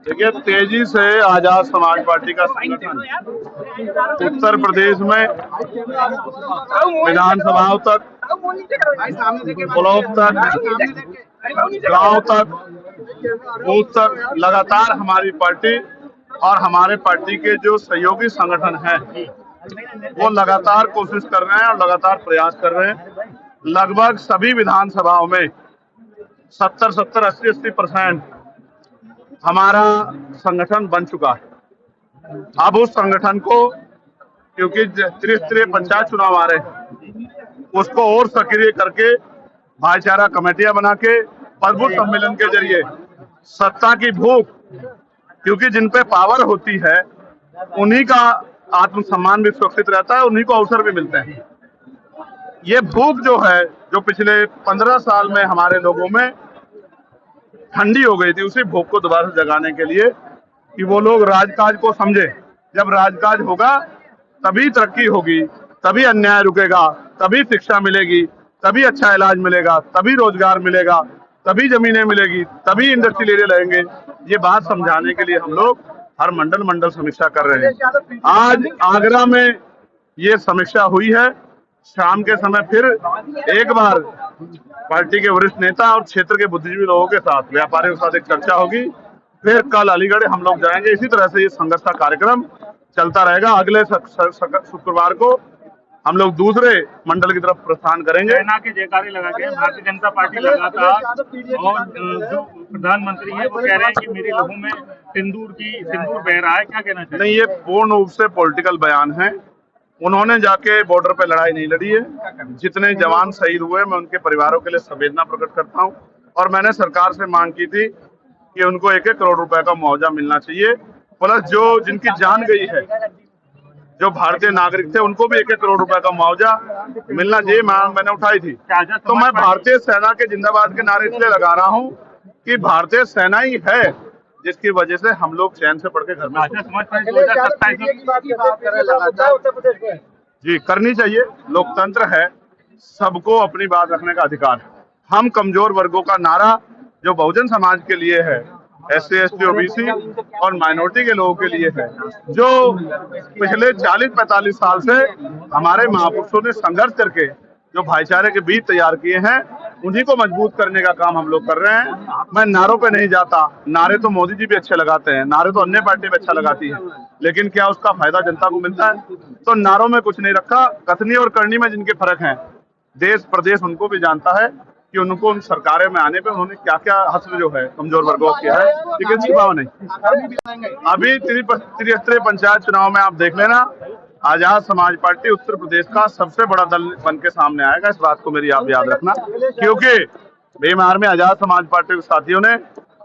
देखिए, तेजी से आजाद समाज पार्टी का संगठन उत्तर प्रदेश में विधानसभाओं तक, ब्लॉक तक, गांव तक, बूथ तक लगातार हमारी पार्टी और हमारे पार्टी के जो सहयोगी संगठन हैं वो लगातार कोशिश कर रहे हैं और लगातार प्रयास कर रहे हैं। लगभग सभी विधानसभाओं में 70, 80% हमारा संगठन बन चुका है। अब उस संगठन को, क्योंकि त्रिस्तरीय पंचायत चुनाव आ रहे हैं, उसको और सक्रिय करके भाईचारा कमेटियां बना के प्रबुद्ध सम्मेलन के जरिए सत्ता की भूख, क्योंकि जिन पे पावर होती है उन्हीं का आत्मसम्मान भी सुरक्षित रहता है, उन्हीं को अवसर भी मिलते हैं। ये भूख जो है, जो पिछले 15 साल में हमारे लोगों में ठंडी हो गई थी, उसी भूख को दोबारा जगाने के लिए कि वो लोग राजकाज को समझे। जब राजकाज होगा तभी तरक्की होगी, तभी अन्याय रुकेगा, तभी शिक्षा मिलेगी, तभी अच्छा इलाज मिलेगा, तभी रोजगार मिलेगा, तभी जमीनें मिलेगी, तभी इंडस्ट्रियल एरिया लगेंगे। ये बात समझाने के लिए हम लोग हर मंडल समीक्षा कर रहे हैं। आज आगरा में ये समीक्षा हुई है। शाम के समय फिर एक बार पार्टी के वरिष्ठ नेता और क्षेत्र के बुद्धिजीवी लोगों के साथ, व्यापारियों के साथ एक चर्चा होगी। फिर कल अलीगढ़ हम लोग जाएंगे। इसी तरह से ये संघर्ष का कार्यक्रम चलता रहेगा। अगले शुक्रवार को हम लोग दूसरे मंडल की तरफ प्रस्थान करेंगे। सेना के जयकारे लगा के भारतीय जनता पार्टी लगातार, और जो प्रधानमंत्री है वो कह रहे हैं कि मेरे लहू में सिंदूर बह रहा है। क्या कहना चाहिए? नहीं, ये पूर्ण रूप से पॉलिटिकल बयान है। उन्होंने जाके बॉर्डर पे लड़ाई नहीं लड़ी है। जितने जवान शहीद हुए, मैं उनके परिवारों के लिए संवेदना प्रकट करता हूं। और मैंने सरकार से मांग की थी कि उनको 1-1 करोड़ रुपए का मुआवजा मिलना चाहिए। प्लस जो जिनकी जान गई है, जो भारतीय नागरिक थे, उनको भी 1-1 करोड़ रुपए का मुआवजा मिलना चाहिए। मांग मैंने उठाई थी। तो मैं भारतीय सेना के जिंदाबाद के नारे इसलिए लगा रहा हूँ कि भारतीय सेना ही है जिसकी वजह से हम लोग चैन से पढ़ के घर में जी करनी चाहिए। लोकतंत्र है, सबको अपनी बात रखने का अधिकार है। हम कमजोर वर्गों का नारा जो बहुजन समाज के लिए है, SC, ST, OBC और माइनॉरिटी के लोगों के लिए है, जो पिछले 40-45 साल से हमारे महापुरुषों ने संघर्ष करके जो भाईचारे के बीज तैयार किए हैं, उन्हीं को मजबूत करने का काम हम लोग कर रहे हैं। मैं नारों पे नहीं जाता। नारे तो मोदी जी भी अच्छे लगाते हैं, नारे तो अन्य पार्टी भी अच्छा लगाती है, लेकिन क्या उसका फायदा जनता को मिलता है? तो नारों में कुछ नहीं रखा। कथनी और करनी में जिनके फर्क हैं, देश प्रदेश उनको भी जानता है कि उनको उन सरकारें में आने पे उन्होंने क्या क्या हस्र जो है कमजोर वर्गों किया है, लेकिन छिपावा नहीं। अभी त्रिस्तरीय पंचायत चुनाव में आप देख लेना, आजाद समाज पार्टी उत्तर प्रदेश का सबसे बड़ा दल बन के सामने आएगा। इस बात को मेरी आप याद रखना, क्योंकि बेमार में आजाद समाज पार्टी के साथियों ने,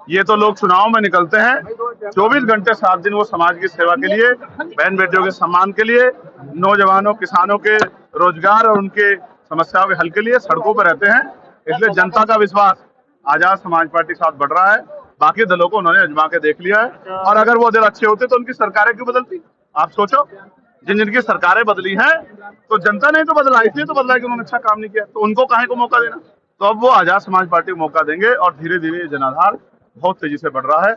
ये तो लोग चुनाव में निकलते हैं 24 घंटे 7 दिन, वो समाज की सेवा के लिए, बहन बेटियों के सम्मान के लिए, नौजवानों किसानों के रोजगार और उनके समस्याओं के हल के लिए सड़कों पर रहते हैं। इसलिए जनता का विश्वास आजाद समाज पार्टी के साथ बढ़ रहा है। बाकी दलों को उन्होंने आजमा के देख लिया है, और अगर वो दल अच्छे होते तो उनकी सरकारें क्यों बदलती? आप सोचो, जिनकी सरकारें बदली हैं तो जनता ने तो बदला, इसलिए तो बदला कि उन्होंने अच्छा काम नहीं किया, तो उनको काहे को मौका देना? तो अब वो आजाद समाज पार्टी को मौका देंगे और धीरे धीरे ये जनाधार बहुत तेजी से बढ़ रहा है।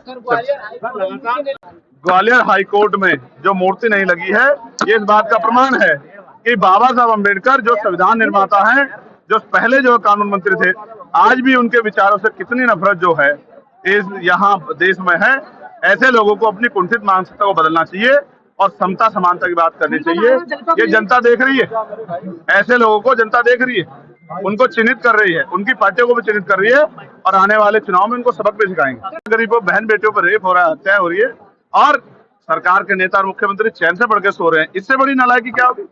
ग्वालियर हाईकोर्ट में जो मूर्ति नहीं लगी है, ये इस बात का प्रमाण है कि बाबा साहब अम्बेडकर जो संविधान निर्माता हैं, जो पहले जो कानून मंत्री थे, आज भी उनके विचारों से कितनी नफरत जो है यहाँ देश में है। ऐसे लोगों को अपनी कुंठित मानसिकता को बदलना चाहिए और समता समानता की बात करनी चाहिए। ये जनता देख रही है, ऐसे लोगों को जनता देख रही है, उनको चिन्हित कर रही है, उनकी पार्टियों को भी चिन्हित कर रही है, और आने वाले चुनाव में उनको सबक भी सिखाएंगे। गरीबों बहन बेटियों पर रेप हो रहा है, हत्या हो रही है, और सरकार के नेता और मुख्यमंत्री चैन से पढ़ के सो रहे हैं। इससे बड़ी नालायकी क्या होगी?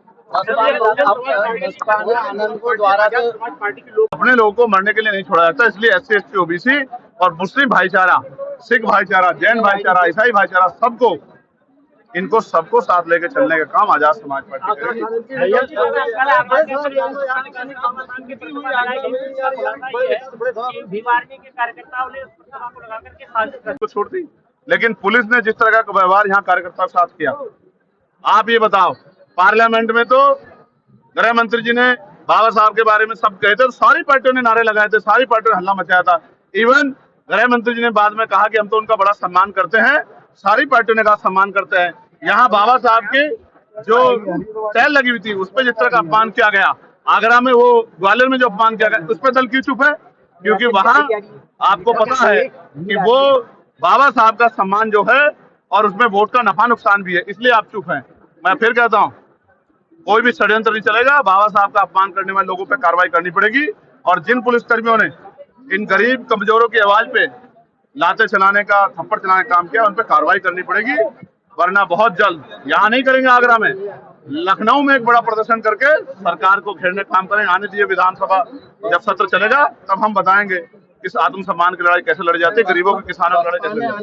अपने लोगों को मरने के लिए नहीं छोड़ा जाता, इसलिए SC, ST, OBC और मुस्लिम भाईचारा, सिख भाईचारा, जैन भाईचारा, ईसाई भाईचारा, सबको, इनको सबको साथ लेके चलने का काम आजाद समाज पार्टी करेगी। तो छोड़ दी, लेकिन पुलिस ने जिस तरह का व्यवहार यहाँ कार्यकर्ताओं के साथ किया, आप ये बताओ, पार्लियामेंट में तो गृह मंत्री जी ने बाबा साहब के बारे में सब कहे थे, तो सारी पार्टियों ने नारे लगाए थे, सारी पार्टियों ने हल्ला मचाया था। इवन गृह मंत्री जी ने बाद में कहा कि हम तो उनका बड़ा सम्मान करते हैं, सारी पार्टियों ने कहा सम्मान करते हैं। यहाँ बाबा साहब के जो टहल लगी हुई थी उस पर जिस तरह का अपमान किया गया, आगरा में वो ग्वालियर में जो अपमान किया गया, उस पर दल क्यों चुप है? क्योंकि वहां आपको पता है कि वो बाबा साहब का सम्मान जो है और उसमें वोट का नफा नुकसान भी है, इसलिए आप चुप हैं। मैं फिर कहता हूं, कोई भी षड्यंत्र नहीं चलेगा। बाबा साहब का अपमान करने वाले लोगों पर कार्रवाई करनी पड़ेगी और जिन पुलिसकर्मियों ने इन गरीब कमजोरों की आवाज पे लाते चलाने का, थप्पड़ चलाने का काम किया, उन पर कार्रवाई करनी पड़ेगी, वरना बहुत जल्द, यहाँ नहीं करेंगे आगरा में, लखनऊ में एक बड़ा प्रदर्शन करके सरकार को घेरने का काम करेंगे। आने दीजिए, विधानसभा जब सत्र चलेगा तब हम बताएंगे इस आत्मसम्मान की लड़ाई कैसे लड़ी जाती है, गरीबों के, किसानों की लड़ाई कैसे लड़ी जाती है।